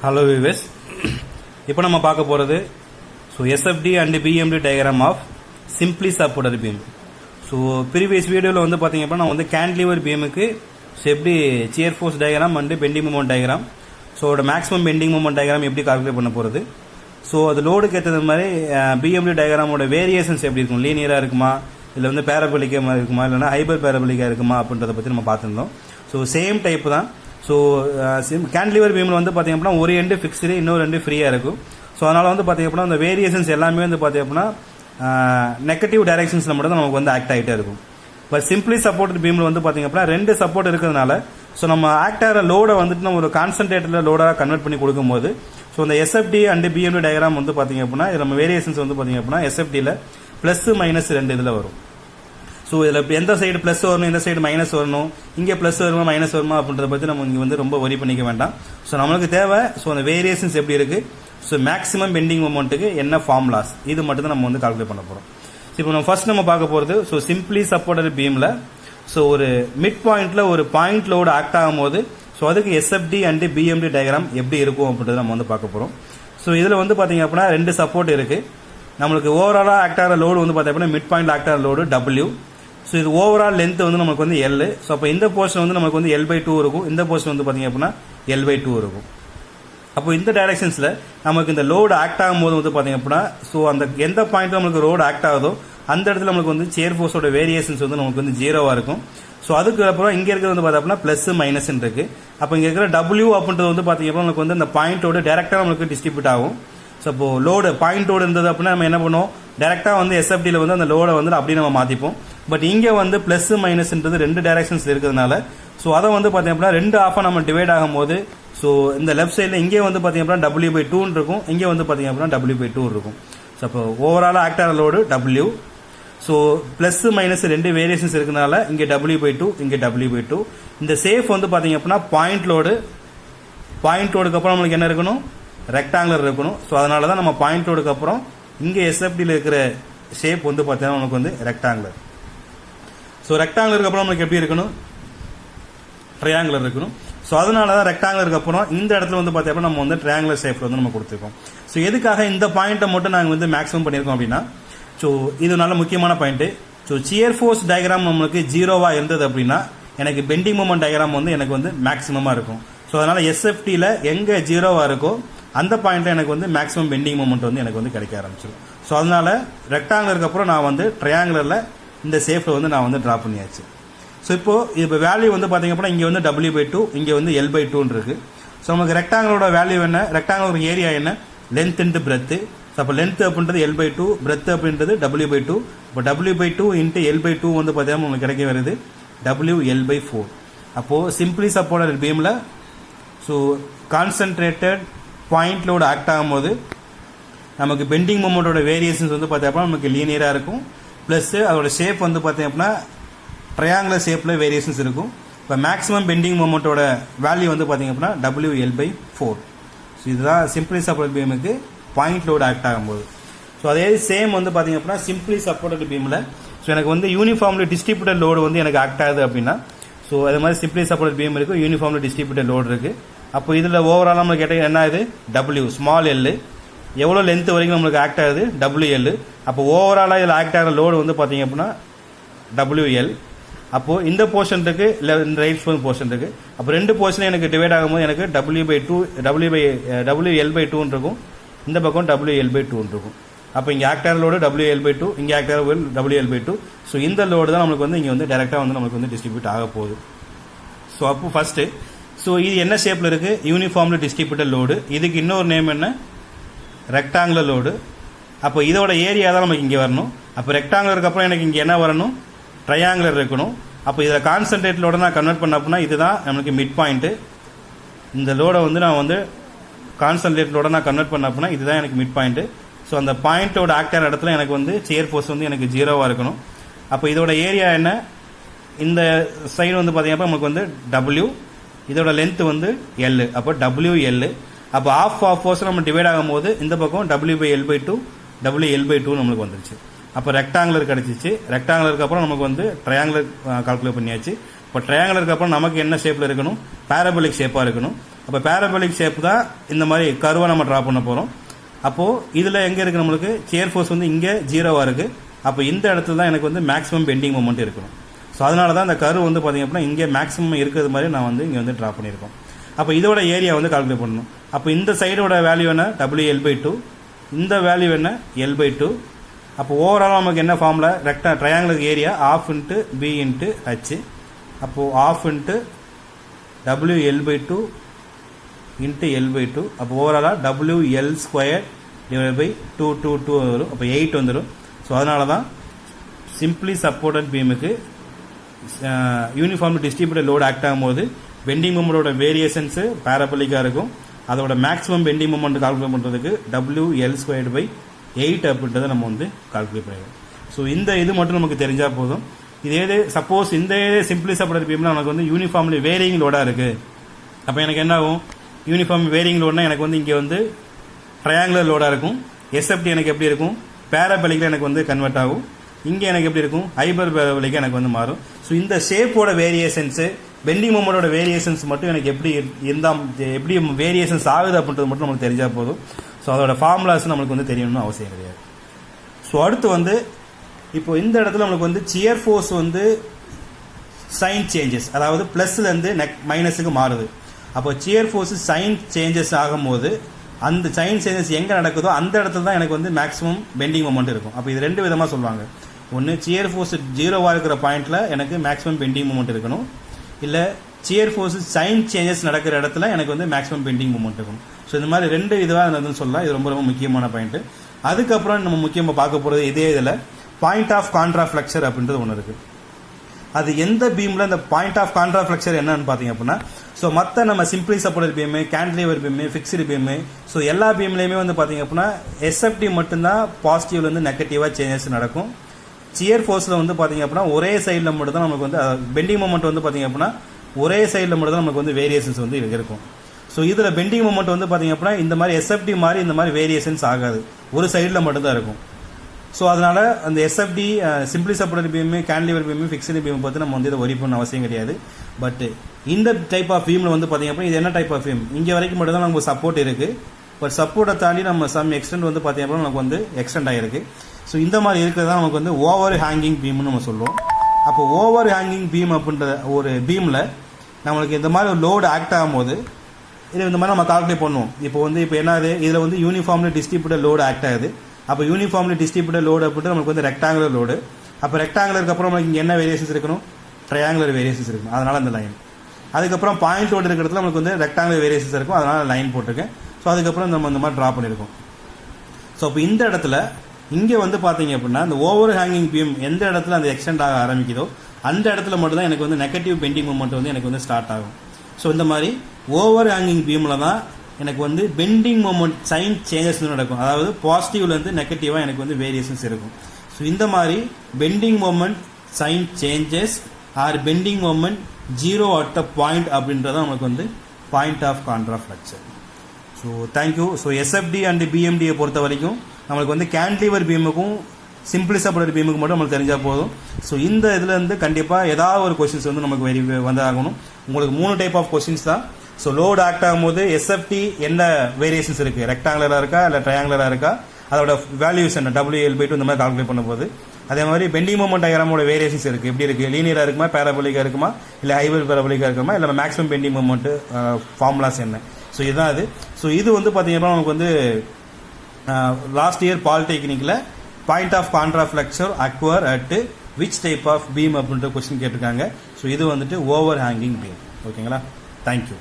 Hello viewers. இப்போ நம்ம பார்க்க போறது SFD and BMD diagram of simply supported beam. Previous வீடியோல வந்து பாத்தீங்கன்னா நான் வந்து cantilever beamக்கு எப்படி shear force diagram and bending moment diagram அதோட maximum bending moment diagram எப்படி கால்குலேட் பண்ண போறது. அது லோடுக்கு ஏற்ற மாதிரி BMD diagramோட வேரியேஷன்ஸ் எப்படி இருக்கும், லீனியரா இருக்குமா இல்ல வந்து பாராபோலிக்கா இருக்குமா இல்லனா ஹைப்பர் பாராபோலிக்கா இருக்குமா அப்படின்றத பத்தி நம்ம பார்த்திருந்தோம். சேம் டைப் தான். கேண்டிலிவர் பீம்ல வந்து பாத்தீங்கன்னா ஒரு எண்டு ஃபிக்ஸ்டு இன்னொரு எண்டு ஃப்ரீயா இருக்கும். அதனால வந்து பாத்தீங்கன்னா அந்த வேரியேஷன்ஸ் எல்லாமே வந்து பாத்தீங்கன்னா நெகட்டிவ் டைரக்ஷன்ஸ்ல மட்டும் தான் நமக்கு வந்து ஆக்ட் ஆகிட்டே இருக்கும். பட் சிம்பிளி சப்போர்ட் பீம்ல வந்து பாத்தீங்கன்னா ரெண்டு சப்போர்ட் இருக்கிறதுனால நம்ம ஆக்ட் ஆகிற லோடை வந்துட்டு நம்ம ஒரு கான்சன்ட்ரேட்டர்ல லோடா கன்வெர்ட் பண்ணி கொடுக்கும்போது இந்த SFD அண்ட் BMD டயக்ராம் வந்து பாத்தீங்க அப்படின்னா நம்ம வேரியேஷன்ஸ் வந்து பாத்தீங்க அப்படின்னா SFDல பிளஸ் மைனஸ் ரெண்டு இதுல வரும். இதுல எந்த சைடு பிளஸ் வரணும் எந்த சைடு மைனஸ் வரணும், இங்க பிளஸ் வருமா மைனஸ் வருமா அப்படின்றத பத்தி நம்ம இங்க வந்து ரொம்ப வரி பண்ணிக்க வேண்டாம். நம்மளுக்கு தேவை அந்த வேரியேஷன்ஸ் எப்படி இருக்கு, மேக்ஸிமம் பெண்டிங் மொமெண்ட்டுக்கு என்ன ஃபார்முலாஸ், இது மட்டும் தான் நம்ம வந்து கால்குலேட் பண்ண போறோம். இப்போ நம்ம ஃபர்ஸ்ட் நம்ம பார்க்க போறது சிம்பிளி சப்போர்ட்டட் பீம்ல ஒரு மிட் பாயிண்ட்ல ஒரு பாயிண்ட் லோடு ஆக்ட் ஆகும்போது அதுக்கு SFD அண்ட் BMD டயக்ராம் எப்படி இருக்கும் அப்படின்றத நம்ம வந்து பார்க்க போறோம். இதுல வந்து பாத்தீங்க அப்படின்னா ரெண்டு சப்போர்ட் இருக்கு. நம்மளுக்கு ஓவராலா ஆக்ட் ஆகிற லோடு வந்து பாத்தீங்கன்னா மிட் பாயிண்ட் ஆக்ட் ஆகிற லோடு W. இது ஓவரால் லென்த் வந்து நமக்கு வந்து L. அப்போ இந்த போர்ஷன் வந்து நமக்கு வந்து L/2 இருக்கும், இந்த போர்ஷன் வந்து பாத்தீங்க அப்படின்னா L/2 இருக்கும். அப்போ இந்த டைரக்ஷன்ஸ்ல நமக்கு இந்த லோடு ஆக்ட் ஆகும்போது வந்து பாத்தீங்க அப்படின்னா அந்த எந்த பாயிண்ட் நமக்கு ரோடு ஆக்ட் ஆகுதோ அந்த இடத்துல நமக்கு வந்து சேர் ஃபோர்ஸோட வேரியேஷன்ஸ் வந்து நமக்கு வந்து ஜீரோவா இருக்கும். அதுக்கு அப்புறம் இங்க இருக்கிறது வந்து பாத்தீங்கன்னா பிளஸ் மைனஸ் இருக்கு. அப்போ இங்க இருக்கிற W அப்படின்றது வந்து பாத்தீங்கன்னா நமக்கு வந்து அந்த பாயிண்டோட டைரக்டா நமக்கு டிஸ்ட்ரிபியூட் ஆகும். இப்போ லோடு பாயிண்டோடு இருந்தது அப்படின்னா நம்ம என்ன பண்ணுவோம், டைரக்டா வந்து SFDல வந்து அந்த லோடை வந்து அப்படியே நம்ம மாத்திப்போம். பட் இங்க வந்து பிளஸ் மைனஸ்ன்றது ரெண்டு டைரக்ஷன்ஸ்ல இருக்கிறதுனால அதை வந்து பாத்தீங்கன்னா ரெண்டு ஆஃபா நம்ம டிவைட் ஆகும்போது இந்த லெஃப்ட் சைட்ல இங்கே வந்து பாத்தீங்கன்னா W/2 இருக்கும், இங்க வந்து பாத்தீங்கன்னா W/2 இருக்கும். அப்போ ஓவரால் ஆக்ட் ஆகிற லோடு W. பிளஸ் மைனஸ் ரெண்டு வேரியேஷன்ஸ் இருக்கனால இங்க W/2 இங்க W/2. இந்த சேஃப் வந்து பாத்தீங்க அப்படின்னா பாயிண்ட் லோடுக்கு அப்புறம் நம்மளுக்கு என்ன இருக்கணும், ரெக்டாங்குலர் இருக்கணும். அதனால தான் நம்ம பாயிண்ட் லோடுக்கு அப்புறம் இங்க SFDல இருக்கிற ஷேப் வந்து பாத்தீங்கன்னா நமக்கு வந்து ரெக்டாங்குலர். ரெக்டாங்குலருக்கு அப்புறம் நமக்கு எப்படி இருக்கணும், ட்ரையாங்குலர் இருக்கணும். அதனால தான் ரெக்டாங்குலருக்கு அப்புறம் இந்த இடத்துல வந்து பாத்தீங்கன்னா நம்ம வந்து ட்ரையாங்குலர் ஷேப்ல வந்து நம்ம கொடுத்துருக்கோம். எதுக்காக இந்த பாயிண்ட்டை மட்டும் நாங்கள் வந்து மேக்ஸிமம் பண்ணியிருக்கோம் அப்படின்னா இது நல்ல முக்கியமான பாயிண்ட். சியர் ஃபோர்ஸ் டயக்ராம் நம்மளுக்கு ஜீரோவா இருந்தது அப்படின்னா எனக்கு பெண்டிங் மொமெண்ட் டயக்ராம் வந்து எனக்கு வந்து மேக்ஸிமமா இருக்கும். அதனால SFDல எங்க ஜீரோவா இருக்கோ அந்த பாயிண்ட்ல எனக்கு வந்து மேக்ஸிமம் பெண்டிங் மொமெண்ட் வந்து எனக்கு வந்து கிடைக்க ஆரம்பிச்சிடும். அதனால ரெக்டாங்குலருக்கு அப்புறம் நான் வந்து ட்ரையாங்குலர்ல இந்த ஷேப்ல வந்து நான் வந்து டிரா பண்ணியாச்சு. இப்போ வேல்யூ வந்து பாத்தீங்க அப்படின்னா இங்க வந்து W/2 இங்க வந்து L/2 இருக்கு. நமக்கு ரெக்டாங்குலரோட வேல்யூ என்ன, ரெக்டாங்குலர் ஏரியா என்ன, லென்த் இன்டு பிரெத். அப்போ லென்த் அப்படின்றது L/2, பிரெத் அப்படின்றது W/2. இப்போ W/2 இன்ட்டு L/2 வந்து பார்த்தீங்கன்னா உங்களுக்கு கிடைக்க வருது WL/4. அப்போ சிம்பிளி சப்போர்ட்டட் பீம்ல கான்சென்ட்ரேட்டட் பாயிண்ட் லோடு ஆக்ட் ஆகும்போது நமக்கு பெண்டிங் மொமெண்டோட வேரியேஷன்ஸ் வந்து பார்த்தீங்கன்னா நமக்கு லீனியரா இருக்கும். பிளஸ் அதோட ஷேப் வந்து பார்த்தீங்கன்னா ட்ரையாங்குலர் ஷேப்ல வேரியேஷன்ஸ் இருக்கும். இப்போ மேக்ஸிமம் பெண்டிங் மொமெண்டோட வேல்யூ வந்து பார்த்தீங்க அப்படின்னா WL/4. இதுதான் சிம்பிளி சப்போர்ட்டட் பீமுக்கு பாயிண்ட் லோடு ஆக்ட் ஆகும்போது. அதே சேம் வந்து பாத்தீங்க அப்படின்னா சிம்பிளி சப்போர்ட்டட் பீம்ல எனக்கு வந்து யூனிஃபார்ம்லி டிஸ்ட்ரிபியூட்டட் லோடு வந்து எனக்கு ஆக்ட் ஆகுது அப்படின்னா அதே மாதிரி சிம்பிளி சப்போர்ட்டட் பீம் இருக்கு, யூனிஃபார்ம்லி டிஸ்ட்ரிபியூட்டட் லோடு இருக்கு. அப்போ இதுல ஓவரால் நம்ம கேட்ட என்ன ஆகுது, W ஸ்மால் L. எவ்வளவு லென்த் வரைக்கும் நம்மளுக்கு ஆக்ட் ஆகுது WL. அப்போ ஓவராலா இதுல ஆக்ட் ஆகிற லோடு வந்து பாத்தீங்க அப்படின்னா WL. அப்போ இந்த போர்ஷன் இருக்கு, ரைட் போர்ஷன் இருக்கு. அப்போ ரெண்டு போர்ஷன் எனக்கு டிவைட் ஆகும்போது எனக்கு WL/2 இருக்கும், இந்த பக்கம் WL/2 இருக்கும். அப்போ இங்க ஆக்டர் லோடு WL/2, இங்க ஆக்டர் WL/2. இந்த லோடு தான் நமக்கு வந்து இங்க வந்து டைரக்டா வந்து நமக்கு வந்து டிஸ்ட்ரிபியூட் ஆக போகுது. அப்போ ஃபர்ஸ்ட் இது என்ன ஷேப்ல இருக்கு, யூனிஃபார்ம்லி டிஸ்ட்ரிபியூட்டட் லோடு. இதுக்கு இன்னொரு நேம் என்ன, ரெக்டாங்குலர் லோடு. அப்போ இதோட ஏரியா தான் நமக்கு இங்க வரணும். அப்போ ரெக்டாங்குலருக்கு அப்புறம் எனக்கு இங்க என்ன வரணும், ட்ரையாங்குலர் இருக்கணும். அப்போ இதுல கான்சென்ட்ரேட் லோட நான் கன்வெர்ட் பண்ண அப்படின்னா இதுதான் நமக்கு மிட் பாயிண்ட். இந்த லோட வந்து நான் வந்து கான்சென்ட்ரேட் லோட நான் கன்வெர்ட் பண்ண அப்படின்னா இதுதான் எனக்கு மிட் பாயிண்ட். அந்த பாயிண்டோட ஆக்டர் இடத்துல எனக்கு வந்து சேர் ஃபோர்ஸ் வந்து எனக்கு ஜீரோவா இருக்கணும். அப்போ இதோட ஏரியா என்ன, இந்த சைடு வந்து பாத்தீங்கன்னா நமக்கு வந்து W, இதோட லென்த் வந்து L. அப்போ WL. அப்போ ஆஃப் ஃபோர்ஸ் நம்ம டிவைட் ஆகும்போது இந்த பக்கம் W/L/2 WL/2 நம்மளுக்கு வந்துருச்சு. அப்போ ரெக்டாங்குலர் கிடைச்சிச்சு. ரெக்டாங்குலருக்கு அப்புறம் நமக்கு வந்து ட்ரையாங்குலர் கால்குலேட் பண்ணியாச்சு. இப்போ ட்ரையாங்குலருக்கு அப்புறம் நமக்கு என்ன ஷேப்ல இருக்கணும், பாராபோலிக் ஷேப்பா இருக்கணும். அப்போ பேராபோலிக் ஷேப் தான் இந்த மாதிரி கர்வாக நம்ம ட்ரா பண்ண போகிறோம். அப்போது இதில் எங்கே இருக்குது நம்மளுக்கு சியர் ஃபோர்ஸ் வந்து இங்கே 0வாக இருக்குது. அப்போ இந்த இடத்துல தான் எனக்கு வந்து மேக்ஸிமம் பெண்டிங் மொமெண்ட் இருக்கணும். ஸோ அதனால தான் இந்த கர்வ் வந்து பார்த்திங்க அப்படின்னா இங்கே மேக்ஸிமம் இருக்கிறது மாதிரி நான் வந்து இங்கே வந்து ட்ரா பண்ணியிருக்கோம். அப்போ இதோட ஏரியா வந்து கால்குலேட் பண்ணணும். அப்போ இந்த சைடோட வேல்யூ என்ன WL/2, இந்த வேல்யூ என்ன L/2. அப்போ ஓவரால் நமக்கு என்ன formula triangular area ½ × B × H. அப்போது ½ × WL/2 × L/2. அப்போ ஓவராலாக WL² வரும். அப்போ 8 வந்துடும். ஸோ அதனால தான் சிம்பிளி சப்போர்ட்டட் பீமுக்கு யூனிஃபார்ம்லி டிஸ்ட்ரிபியூட்டட் லோடு ஆக்ட் ஆகும்போது பெண்டிங் மொமெண்டோட வேரியேஷன்ஸு பேராபோலிக்காக இருக்கும். அதோட மேக்ஸிமம் பெண்டிங் மொமெண்ட் கால்குலேட் பண்ணுறதுக்கு WL²/8 அப்படின்றத நம்ம வந்து கால்குலேட் பண்ணிடுவோம். ஸோ இந்த இது மட்டும் நமக்கு தெரிஞ்சால் போதும். இதே சப்போஸ் இந்த சிம்பிளி சப்போர்ட்டட் பீம்ல நமக்கு வந்து யூனிஃபார்ம்லி வேரியிங் லோடாக இருக்குது. அப்போ எனக்கு என்ன ஆகும், யூனிஃபார்ம் வேரியிங் லோடுனா எனக்கு வந்து இங்கே வந்து ட்ரையாங்குலர் லோடாக இருக்கும். SFD எனக்கு எப்படி இருக்கும், பேராபோலிக்கில் எனக்கு வந்து கன்வெர்ட் ஆகும். இங்கே எனக்கு எப்படி இருக்கும், ஹைபர் பேராபோலிக்காக எனக்கு வந்து மாறும். ஸோ இந்த ஷேப்போட வேரியேஷன்ஸு பெண்டிங் மொமெண்டோட வேரியேஷன்ஸ் மட்டும் எனக்கு எப்படி இருந்தால் எப்படி வேரியேஷன்ஸ் ஆகுது அப்படின்றது மட்டும் நமக்கு தெரிஞ்சால் போதும். ஸோ அதோட ஃபார்முலாஸ் நம்மளுக்கு வந்து தெரியணும்னு அவசியம் கிடையாது. ஸோ அடுத்து வந்து இப்போ இந்த இடத்துல நம்மளுக்கு வந்து சியர் ஃபோர்ஸ் வந்து சைன் சேஞ்சஸ், அதாவது ப்ளஸ்லேருந்து மைனஸுக்கு மாறுது. அப்போ சியர் ஃபோர்ஸ் சைன் சேஞ்சஸ் ஆகும்போது அந்த சைன் சேஞ்சஸ் எங்கே நடக்குதோ அந்த இடத்துல தான் எனக்கு வந்து மேக்ஸிமம் பெண்டிங் மொமெண்ட் இருக்கும். அப்போ இது 2 விதமாக சொல்லுவாங்க. ஒன்று சியர் ஃபோர்ஸ் 0வாக இருக்கிற பாயிண்ட்டில் எனக்கு மேக்ஸிமம் பெண்டிங் மொமெண்ட் இருக்கணும், இல்லை சியர் ஃபோர்ஸ் சைன் சேஞ்சஸ் நடக்கிற இடத்துல எனக்கு வந்து மேக்ஸிமம் பெண்டிங் மொமெண்ட் இருக்கணும். ஸோ இந்த மாதிரி 2 இதுவாக இருந்ததுன்னு சொல்லலாம். இது ரொம்ப ரொம்ப முக்கியமான பாயிண்ட். அதுக்கப்புறம் நம்ம முக்கியமாக பார்க்க போகிறது இதே இதில் பாயிண்ட் ஆஃப் கான்ட்ராஃப்ளெக்சர் அப்படின்றது ஒன்று இருக்குது. அது எந்த பீமில் இந்த பாயிண்ட் ஆஃப் கான்ட்ராஃப்ளெக்சர் என்னன்னு பார்த்தீங்க அப்படின்னா, ஸோ மற்ற நம்ம simply supported beam, cantilever beam, fixed beam, so எல்லா பீம்லேயுமே வந்து பார்த்தீங்க அப்படின்னா SFD மட்டும்தான் பாசிட்டிவ்லேருந்து நெகட்டிவாக சேஞ்சஸ் நடக்கும். சியர் ஃபோர்ஸில் வந்து பார்த்தீங்க அப்படின்னா ஒரே சைடில் மட்டும் தான் நமக்கு வந்து பெண்டிங் மொமெண்ட் வந்து பார்த்தீங்க அப்படின்னா ஒரே சைடில் மட்டும் தான் நமக்கு வந்து வேரியேஷன்ஸ் வந்து இருக்கும். ஸோ இதில் பெண்டிங் மொமெண்ட் வந்து பார்த்தீங்க அப்படின்னா இந்த மாதிரி SFD மாதிரி இந்த மாதிரி வேரியேஷன்ஸ் ஆகாது, ஒரு சைடில் மட்டும்தான் இருக்கும். ஸோ அதனால் அந்த SFD simply supported beam, cantilever beam, fixed பீமை பற்றி நம்ம வந்து இதை ஒரி பண்ண அவசியம் கிடையாது. பட் இந்த டைப் ஆஃப் பீமில் வந்து பார்த்தீங்க அப்படின்னா இது என்ன டைப் ஆஃப் பீம், இங்கே வரைக்கும் மட்டும் தான் நமக்கு சப்போர்ட் இருக்குது. பட் சப்போர்ட்டை தாண்டி நம்ம சம் எக்ஸ்டெண்ட் வந்து பார்த்தீங்க அப்படின்னா நமக்கு வந்து எக்ஸ்டெண்ட் ஆகிருக்கு. ஸோ இந்த மாதிரி இருக்கிறது தான் நமக்கு வந்து ஓவர் ஹேங்கிங் பீம்னு நம்ம சொல்லுவோம். அப்போ ஓவர் ஹேங்கிங் பீம் அப்படின்ற ஒரு பீமில் நம்மளுக்கு இந்த மாதிரி ஒரு லோடு ஆக்ட் ஆகும்போது இது இந்த மாதிரி நம்ம கால்குலேட் பண்ணுவோம். இப்போ என்னது, இதில் வந்து யூனிஃபார்ம்லி டிஸ்ட்ரிபியூட்டட் லோடு ஆக்ட் ஆகுது. அப்போ யூனிஃபார்ம்லி டிஸ்ட்ரிபியூட்டட் லோடு அப்படின்ட்டு நமக்கு வந்து ரெக்டாங்குலர் லோடு. அப்போ ரெக்டாங்குலருக்கு அப்புறம் நமக்கு இங்கே என்ன வேரியேஷன்ஸ் இருக்கணும், ட்ரையாங்குலர் வேரியேஷன்ஸ் இருக்கணும். அதனால் அந்த லைன். அதுக்கப்புறம் பாயிண்ட் லோடு இருக்கிறதுல நமக்கு வந்து ரெக்டாங்குலர் வேரியேஷன்ஸ் இருக்கும், அதனால் லைன் போட்டிருக்கேன். ஸோ அதுக்கப்புறம் நம்ம இந்த மாதிரி ட்ரா பண்ணியிருக்கோம். ஸோ இப்போ இந்த இடத்துல இங்கே வந்து பார்த்தீங்க அப்படின்னா இந்த ஓவர் ஹேங்கிங் பீம் எந்த இடத்துல அந்த எக்ஸ்டெண்ட் ஆக ஆரம்பிக்குதோ அந்த இடத்துல மட்டும்தான் எனக்கு வந்து நெகட்டிவ் பெண்டிங் மொமெண்ட் வந்து எனக்கு வந்து ஸ்டார்ட் ஆகும். ஸோ இந்த மாதிரி ஓவர் ஹேங்கிங் பீமில் தான் எனக்கு வந்து பெண்டிங் மொமெண்ட் சைன் சேஞ்சஸ் நடக்கும், அதாவது பாசிட்டிவ்லேருந்து நெகட்டிவாக எனக்கு வந்து வேரியேஷன்ஸ் இருக்கும். ஸோ இந்த மாதிரி bending moment sign changes or bending moment 0 at a point அப்படின்றத நமக்கு வந்து point of contraflexure. So thank you. So SFD and BMDயை பொறுத்த வரைக்கும் நம்மளுக்கு வந்து கேன்டிலீவர் பீமுக்கும் சிம்பிளி சப்போர்ட்டட் பீமுக்கு மட்டும் நம்மளுக்கு தெரிஞ்சால் போதும். ஸோ இந்த இதில் இருந்து கண்டிப்பாக ஏதாவது ஒரு கொஸ்டின்ஸ் வந்து நமக்கு வந்து ஆகணும். உங்களுக்கு 3 டைப் ஆஃப் கொஸ்டின்ஸ் தான். ஸோ லோடு ஆக்ட் ஆகும்போது SFD என்ன வேரியேஷன்ஸ் இருக்குது, ரெக்டாங்குலராக இருக்கா இல்லை ட்ரையாங்குலராக இருக்கா, அதோட வேல்யூஸ் என்ன WL/2 இந்த மாதிரி கால்குலேட் பண்ணும்போது, அதே மாதிரி பெண்டிங் மொமெண்ட் டயக்ராமோட வேரியேஷன்ஸ் இருக்குது, எப்படி இருக்குது, லீனியராக இருக்குமா, பேராபோலிக்காக இருக்குமா, இல்லை ஹைபர் பேராபோலிக்காக இருக்குமா, இல்லை மேக்ஸிமம் பெண்டிங் மொமெண்ட் ஃபார்முலாஸ் என்ன. ஸோ இதுதான் அது. ஸோ இது வந்து பார்த்தீங்கன்னா நமக்கு வந்து லாஸ்ட் இயர் பாலிடெக்னிக்கில் point of contraflexure occur at which type of beam அப்படின்ற கொஸ்டின் கேட்டிருக்காங்க. ஸோ இது வந்துட்டு ஓவர் ஹேங்கிங் பீம். ஓகேங்களா, தேங்க்யூ.